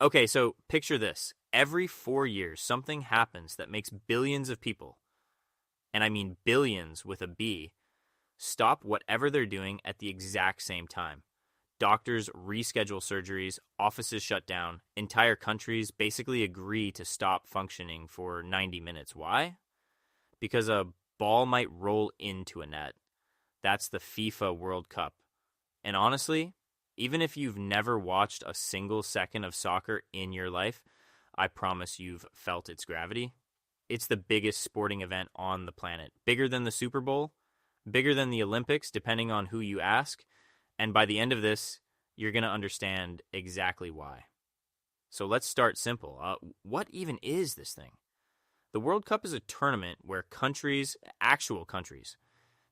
Okay, so picture this. Every 4 years, something happens that makes billions of people, and I mean billions with a B, stop whatever they're doing at the exact same time. Doctors reschedule surgeries, offices shut down, entire countries basically agree to stop functioning for 90 minutes. Why? Because a ball might roll into a net. That's the FIFA World Cup. And honestly, even if you've never watched a single second of soccer in your life, I promise you've felt its gravity. It's the biggest sporting event on the planet. Bigger than the Super Bowl, bigger than the Olympics, depending on who you ask. And by the end of this, you're going to understand exactly why. So let's start simple. What even is this thing? The World Cup is a tournament where countries, actual countries,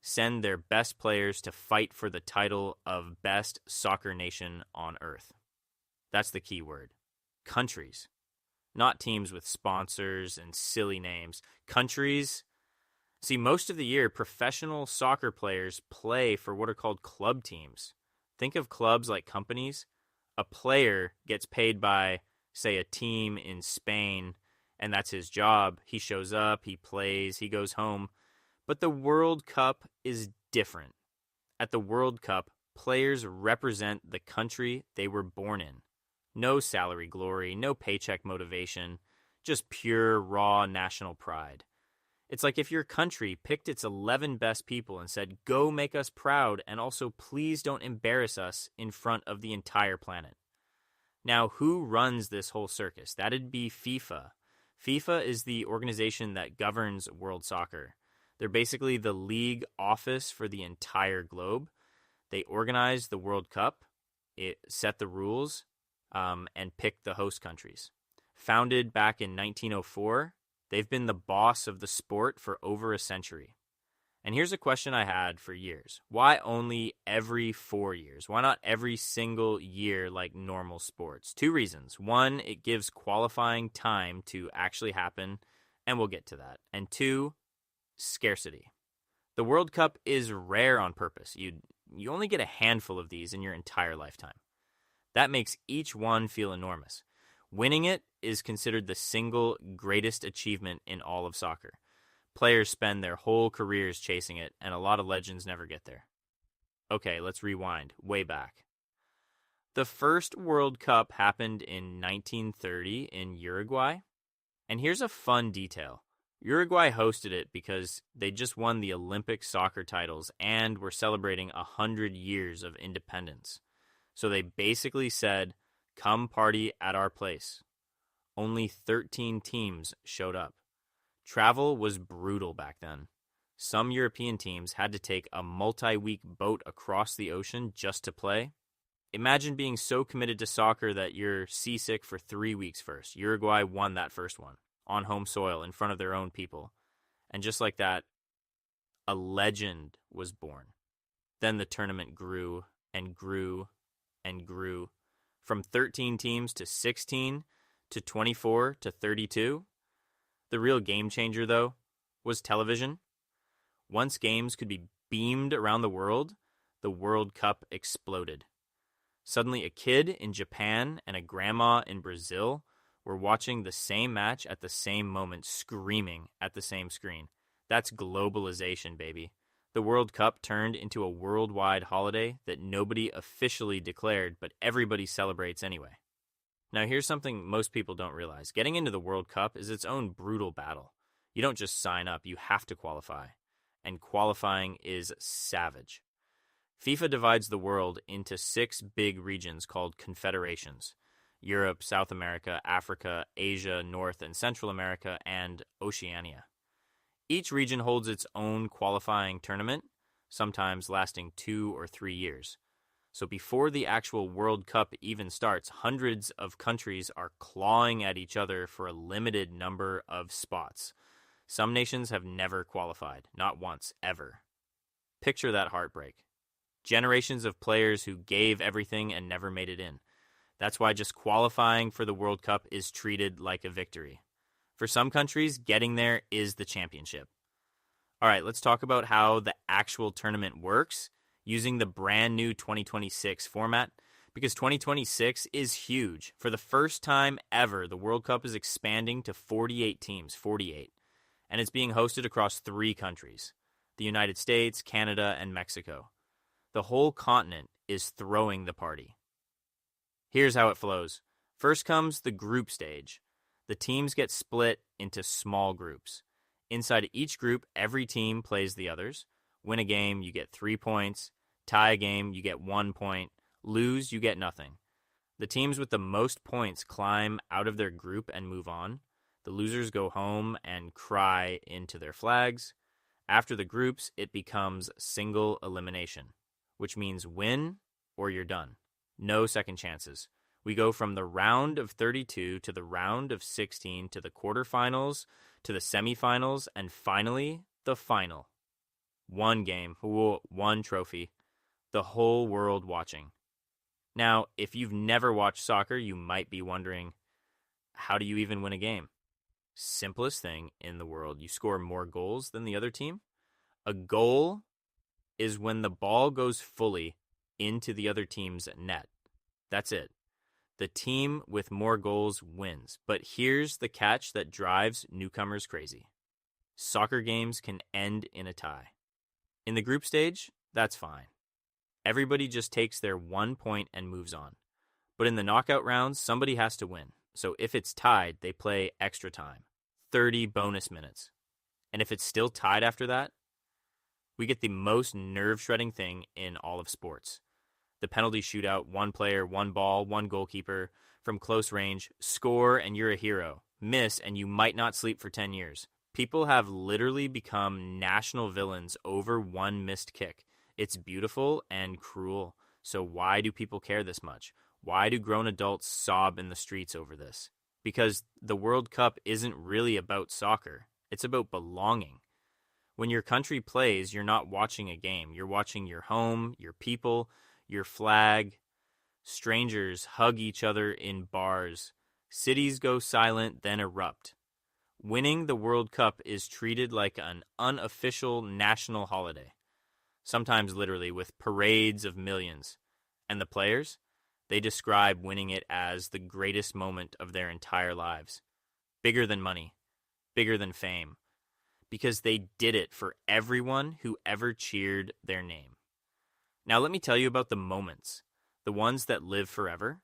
send their best players to fight for the title of best soccer nation on earth. That's the key word. Countries. Not teams with sponsors and silly names. Countries. See, most of the year, professional soccer players play for what are called club teams. Think of clubs like companies. A player gets paid by, say, a team in Spain, and that's his job. He shows up, he plays, he goes home. But the World Cup is different. At the World Cup, players represent the country they were born in. No salary glory, no paycheck motivation, just pure, raw national pride. It's like if your country picked its 11 best people and said, go make us proud, and also please don't embarrass us in front of the entire planet. Now, who runs this whole circus? That'd be FIFA. FIFA is the organization that governs world soccer. They're basically the league office for the entire globe. They organize the World Cup, it set the rules, and pick the host countries. Founded back in 1904, they've been the boss of the sport for over a century. And here's a question I had for years. Why only every 4 years? Why not every single year like normal sports? Two reasons. One, it gives qualifying time to actually happen, and we'll get to that. And two, scarcity. The World Cup is rare on purpose. You only get a handful of these in your entire lifetime. That makes each one feel enormous. Winning it is considered the single greatest achievement in all of soccer. Players spend their whole careers chasing it, and a lot of legends never get there. Okay, let's rewind, way back. The first World Cup happened in 1930 in Uruguay. And here's a fun detail. Uruguay hosted it because they just won the Olympic soccer titles and were celebrating 100 years of independence. So they basically said, come party at our place. Only 13 teams showed up. Travel was brutal back then. Some European teams had to take a multi-week boat across the ocean just to play. Imagine being so committed to soccer that you're seasick for 3 weeks first. Uruguay won that first one on home soil in front of their own people. And just like that, a legend was born. Then the tournament grew and grew and grew. From 13 teams to 16 to 24 to 32. The real game changer, though, was television. Once games could be beamed around the World Cup exploded. Suddenly, a kid in Japan and a grandma in Brazil were watching the same match at the same moment, screaming at the same screen. That's globalization, baby. The World Cup turned into a worldwide holiday that nobody officially declared, but everybody celebrates anyway. Now, here's something most people don't realize. Getting into the World Cup is its own brutal battle. You don't just sign up, you have to qualify. And qualifying is savage. FIFA divides the world into 6 big regions called confederations. Europe, South America, Africa, Asia, North and Central America, and Oceania. Each region holds its own qualifying tournament, sometimes lasting 2 or 3 years. So before the actual World Cup even starts, hundreds of countries are clawing at each other for a limited number of spots. Some nations have never qualified, not once, ever. Picture that heartbreak. Generations of players who gave everything and never made it in. That's why just qualifying for the World Cup is treated like a victory. For some countries, getting there is the championship. All right, let's talk about how the actual tournament works using the brand new 2026 format. Because 2026 is huge. For the first time ever, the World Cup is expanding to 48 teams, 48. And it's being hosted across 3 countries, the United States, Canada, and Mexico. The whole continent is throwing the party. Here's how it flows. First comes the group stage. The teams get split into small groups. Inside each group, every team plays the others. Win a game, you get 3 points. Tie a game, you get 1 point. Lose, you get nothing. The teams with the most points climb out of their group and move on. The losers go home and cry into their flags. After the groups, it becomes single elimination, which means win or you're done. No second chances. We go from the round of 32 to the round of 16 to the quarterfinals to the semifinals and finally the final. 1 game, 1 trophy, the whole world watching. Now, if you've never watched soccer, you might be wondering, how do you even win a game? Simplest thing in the world. You score more goals than the other team. A goal is when the ball goes fully into the other team's net. That's it. The team with more goals wins. But here's the catch that drives newcomers crazy. Soccer games can end in a tie. In the group stage, that's fine. Everybody just takes their 1 point and moves on. But in the knockout rounds, somebody has to win. So if it's tied, they play extra time, 30 bonus minutes. And if it's still tied after that, we get the most nerve-shredding thing in all of sports. The penalty shootout, 1 player, 1 ball, 1 goalkeeper, from close range, score and you're a hero. Miss and you might not sleep for 10 years. People have literally become national villains over 1 missed kick. It's beautiful and cruel. So why do people care this much? Why do grown adults sob in the streets over this? Because the World Cup isn't really about soccer. It's about belonging. When your country plays, you're not watching a game. You're watching your home, your people, your flag. Strangers hug each other in bars. Cities go silent, then erupt. Winning the World Cup is treated like an unofficial national holiday. Sometimes literally with parades of millions. And the players? They describe winning it as the greatest moment of their entire lives. Bigger than money. Bigger than fame. Because they did it for everyone who ever cheered their name. Now let me tell you about the moments. The ones that live forever.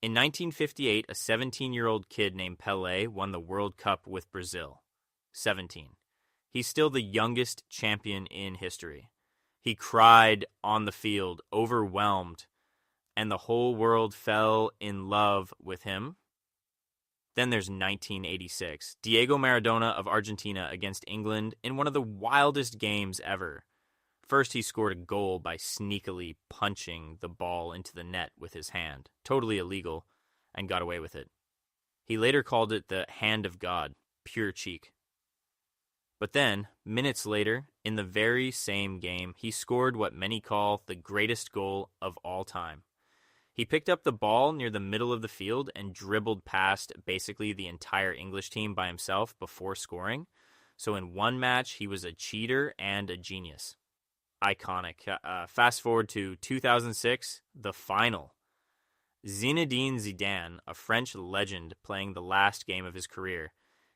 In 1958, a 17-year-old kid named Pelé won the World Cup with Brazil. 17. He's still the youngest champion in history. He cried on the field, overwhelmed, and the whole world fell in love with him. Then there's 1986. Diego Maradona of Argentina against England in one of the wildest games ever. First, he scored a goal by sneakily punching the ball into the net with his hand. Totally illegal, and got away with it. He later called it the hand of God, pure cheek. But then, minutes later, in the very same game, he scored what many call the greatest goal of all time. He picked up the ball near the middle of the field and dribbled past basically the entire English team by himself before scoring. So in one match, he was a cheater and a genius. Iconic. Fast forward to 2006, the final. Zinedine Zidane, a French legend playing the last game of his career,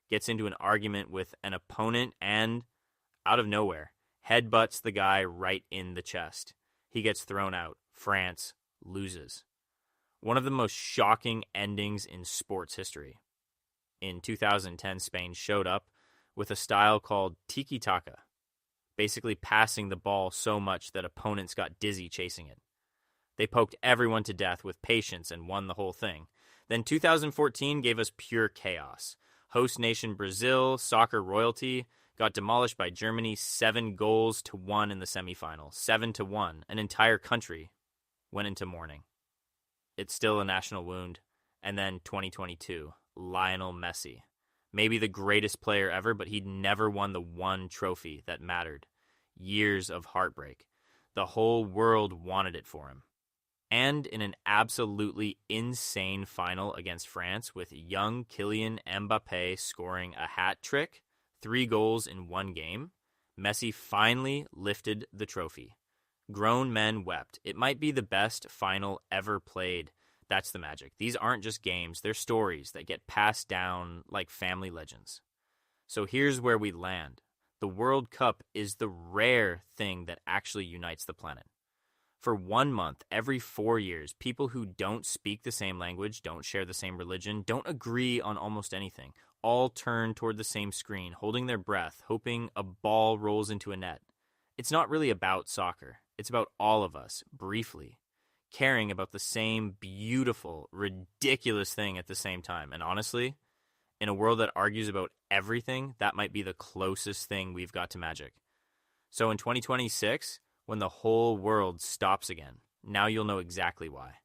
gets into an argument with an opponent and, out of nowhere, headbutts the guy right in the chest. He gets thrown out. France loses. One of the most shocking endings in sports history. In 2010, Spain showed up with a style called tiki-taka, basically passing the ball so much that opponents got dizzy chasing it. They poked everyone to death with patience and won the whole thing. Then 2014 gave us pure chaos. Host nation Brazil, soccer royalty, got demolished by Germany 7-1 in the semifinal. 7-1. An entire country went into mourning. It's still a national wound. And then 2022, Lionel Messi. Maybe the greatest player ever, but he'd never won the one trophy that mattered. Years of heartbreak. The whole world wanted it for him. And in an absolutely insane final against France with young Kylian Mbappé scoring a hat trick, 3 goals in one game, Messi finally lifted the trophy. Grown men wept. It might be the best final ever played. That's the magic. These aren't just games, they're stories that get passed down like family legends. So here's where we land. The World Cup is the rare thing that actually unites the planet. For 1 month, every 4 years, people who don't speak the same language, don't share the same religion, don't agree on almost anything, all turn toward the same screen, holding their breath, hoping a ball rolls into a net. It's not really about soccer. It's about all of us, briefly, caring about the same beautiful, ridiculous thing at the same time. And honestly, in a world that argues about everything, that might be the closest thing we've got to magic. So in 2026, when the whole world stops again, now you'll know exactly why.